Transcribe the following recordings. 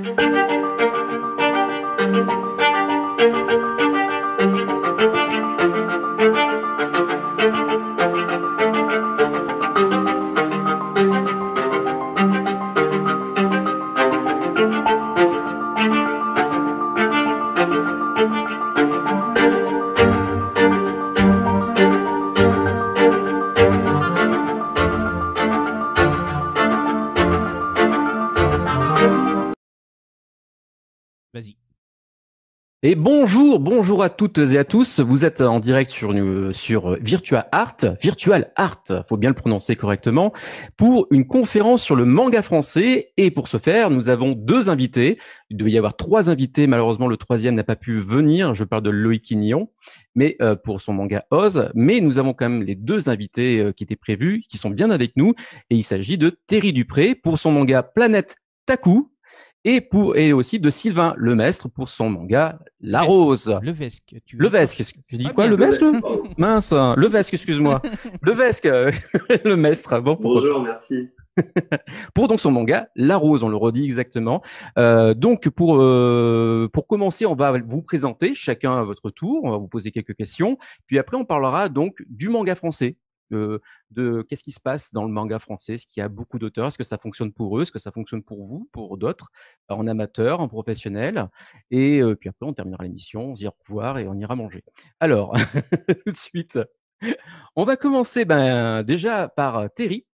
Vas-y. Et bonjour à toutes et à tous. Vous êtes en direct sur Virtual Art, faut bien le prononcer correctement, pour une conférence sur le manga français. Et pour ce faire, nous avons deux invités. Il devait y avoir trois invités. Malheureusement, le troisième n'a pas pu venir. Je parle de Loïc Quignon, mais pour son manga Oz. Mais nous avons quand même les deux invités qui étaient prévus, qui sont bien avec nous. Et il s'agit de Terry Dupré pour son manga Planète Taku. Et aussi de Sylvain Lemestre pour son manga La Rose. Levesque. Levesque. Je dis quoi, Lemestre? Mince, Levesque, excuse-moi. Levesque, Lemestre. Bon, bonjour, merci. Pour donc son manga La Rose, on le redit exactement. Donc pour commencer, on va vous présenter chacun à votre tour. On va vous poser quelques questions. Puis après, on parlera donc du manga français. De qu'est-ce qui se passe dans le manga français, est-ce qu'il y a beaucoup d'auteurs, est-ce que ça fonctionne pour eux, est-ce que ça fonctionne pour vous, pour d'autres, en amateur, en professionnel, et puis après on terminera l'émission, on se dit au revoir et on ira manger. Alors, tout de suite, on va commencer déjà par Terry.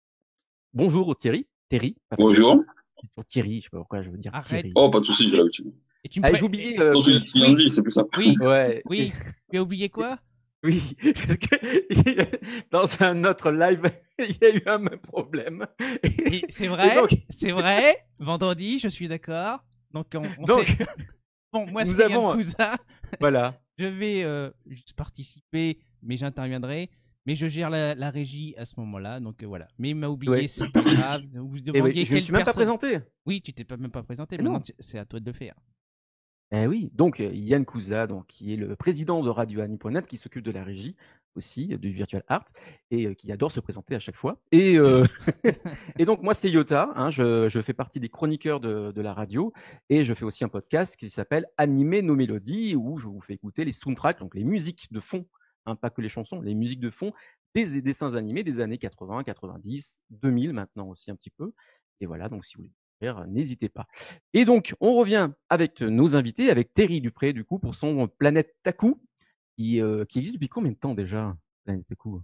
Bonjour Thierry. Terry. Bonjour. Thierry, je sais pas pourquoi je veux dire Thierry. Oh, pas de souci, j'ai l'habitude. J'ai oublié. Oui. C'est plus simple. Oui. Ouais. Oui. Tu as oublié quoi? Oui, parce que dans un autre live, il y a eu un même problème. C'est vrai, c'est vrai. Vendredi, je suis d'accord. Donc, bon, moi, c'est Yann Cousin. Voilà. Je vais juste participer, mais j'interviendrai. Mais je gère la régie à ce moment-là, donc voilà. Mais il m'a oublié, c'est pas grave. Vous demandiez je ne suis même pas présenté. Oui, tu t'es même pas présenté. Maintenant, c'est à toi de le faire. Eh oui, donc Yann Cousa, qui est le président de Radio-Annie.net, qui s'occupe de la régie aussi, du Virtual Art, et qui adore se présenter à chaque fois. Et, et donc moi c'est Yota, hein, je fais partie des chroniqueurs de la radio, et je fais aussi un podcast qui s'appelle Animer nos mélodies, où je vous fais écouter les soundtracks, donc les musiques de fond, hein, pas que les chansons, les musiques de fond, des dessins animés des années 80, 90, 2000 maintenant aussi un petit peu. Et voilà, donc si vous voulez n'hésitez pas. Et donc, on revient avec nos invités, avec Terry Dupré, du coup, pour son Planète Taku, qui existe depuis combien de temps déjà, Planète Taku?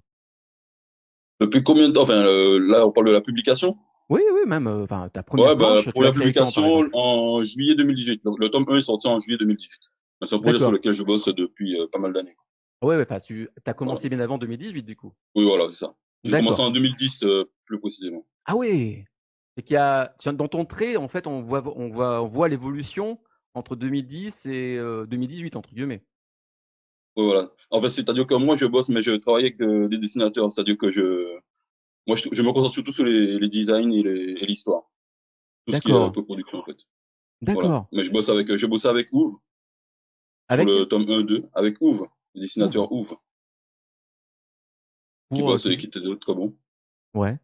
Depuis combien de temps? Enfin, là, on parle de la publication? Oui, même ta première planche. Pour la publication, en juillet 2018. Le tome 1 est sorti en juillet 2018. C'est un projet sur lequel je bosse depuis pas mal d'années. Ouais, tu as commencé bien avant 2018, du coup. Oui, voilà, c'est ça. J'ai commencé en 2010, plus précisément. Ah oui. C'est qu'il y a, dans ton trait, en fait, on voit l'évolution entre 2010 et 2018, entre guillemets. Oui, voilà. En fait, c'est-à-dire que moi, je bosse, mais je travaille avec des dessinateurs. C'est-à-dire que je me concentre surtout sur les designs et l'histoire. Tout ce qui est autoproduction, en fait. D'accord. Voilà. Mais je bosse avec Ouve. Pour le tome 1-2, avec Ouve, le dessinateur Ouve. Qui bosse et qui était très bon. Ouais.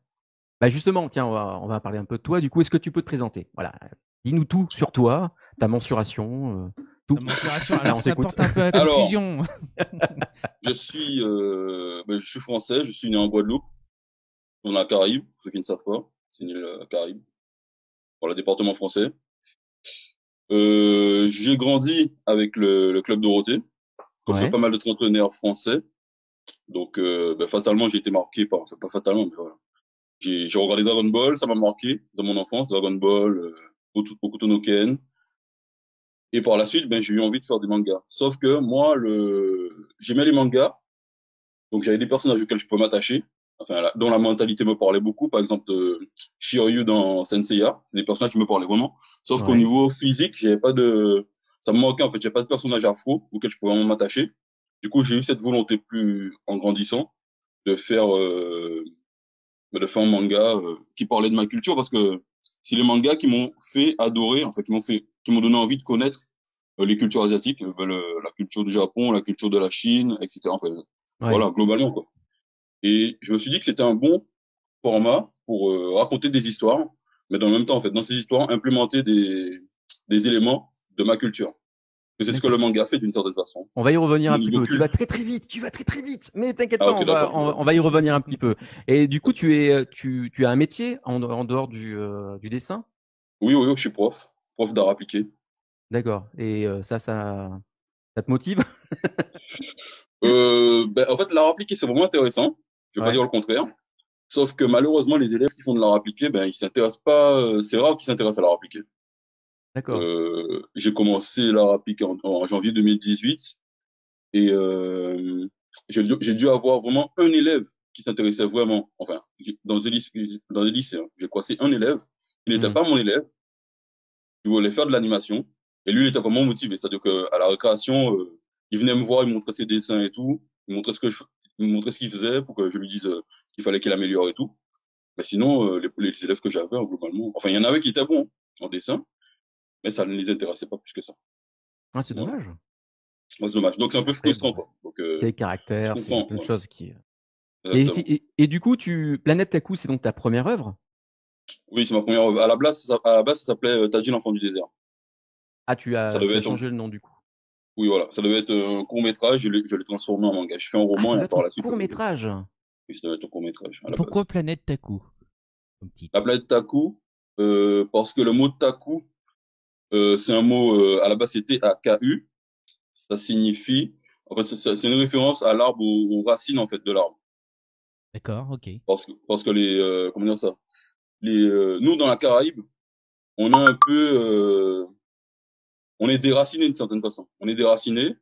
Bah justement, tiens, on va parler un peu de toi. Du coup, est-ce que tu peux te présenter? Voilà. Dis-nous tout sur toi, ta mensuration, tout. Ta mensuration, alors ça porte un peu à confusion. Je suis français, je suis né en Guadeloupe, dans la Caraïbe, pour ceux qui ne savent pas. C'est une île Caraïbe, dans le département français. J'ai grandi avec le Club Dorothée, comme pas mal de trentenaires français. Donc, fatalement, j'ai été marqué par, enfin, pas fatalement, mais voilà. J'ai regardé Dragon Ball, ça m'a marqué dans mon enfance, Dragon Ball, Hokuto no Ken. Et par la suite, j'ai eu envie de faire des mangas. Sauf que moi, j'aimais les mangas, donc j'avais des personnages auxquels je pouvais m'attacher, enfin, dont la mentalité me parlait beaucoup. Par exemple, Shiryu dans Senseiya, c'est des personnages qui me parlaient vraiment. Sauf qu'au niveau physique, ça me manquait en fait, j'avais pas de personnage afro auquel je pouvais vraiment m'attacher. Du coup, j'ai eu cette volonté plus en grandissant de faire un manga qui parlait de ma culture, parce que c'est les mangas qui m'ont fait adorer, en fait, qui m'ont donné envie de connaître les cultures asiatiques, la culture du Japon, la culture de la Chine, etc. Enfin, voilà, globalement, quoi. Et je me suis dit que c'était un bon format pour raconter des histoires, mais dans le même temps, en fait, dans ces histoires, implémenter des éléments de ma culture. C'est ce que le manga fait d'une certaine façon. On va y revenir un petit peu. Tu vas très très vite, mais t'inquiète pas, okay, on va y revenir un petit peu. Et du coup, tu as un métier en dehors du dessin? Oui, je suis prof d'art appliqué. D'accord. Et ça te motive? En fait, l'art appliqué, c'est vraiment intéressant. Je vais pas dire le contraire. Sauf que malheureusement, les élèves qui font de l'art appliqué, ils s'intéressent pas. C'est rare qu'ils s'intéressent à l'art appliqué. D'accord. J'ai commencé l'art appliqué en janvier 2018 et j'ai dû avoir vraiment un élève qui s'intéressait vraiment. Enfin, dans des lycées, hein, j'ai croisé un élève qui n'était pas mon élève, qui voulait faire de l'animation et lui, il était vraiment motivé. C'est-à-dire qu'à la récréation, il venait me voir, il me montrait ses dessins et tout, il me montrait ce qu'il faisait pour que je lui dise qu'il fallait qu'il améliore et tout. Mais sinon, les élèves que j'avais, globalement, enfin, il y en avait qui étaient bons en dessin, mais ça ne les intéressait pas plus que ça. Ah, c'est dommage. Ouais, c'est dommage. Donc, c'est un peu frustrant, quoi. Donc, c'est les caractères, c'est plein de choses qui. Et du coup, Planète Taku, c'est donc ta première œuvre? Oui, c'est ma première œuvre. À la base, ça s'appelait Taji l'enfant du désert. Ah, tu as changé le nom du coup. Oui, voilà. Ça devait être un court-métrage, je l'ai transformé en manga. Je fais un roman et par la suite. Court-métrage. Oui, ça devait être un court-métrage. Pourquoi Planète Taku? La planète Taku, parce que le mot Taku, c'est un mot, à la base, c'était T-A-K-U. Ça signifie, en fait, c'est une référence à l'arbre, aux racines, en fait, de l'arbre. D'accord, ok. Parce que les, comment dire ça? Nous, dans la Caraïbe, on a un peu, on est déraciné d'une certaine façon. On est déraciné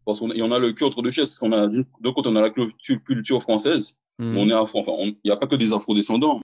parce et on a le cul entre deux chaises, parce qu'on a, de côté, on a la culture française, mais on est afro. Enfin, il n'y a pas que des afro-descendants.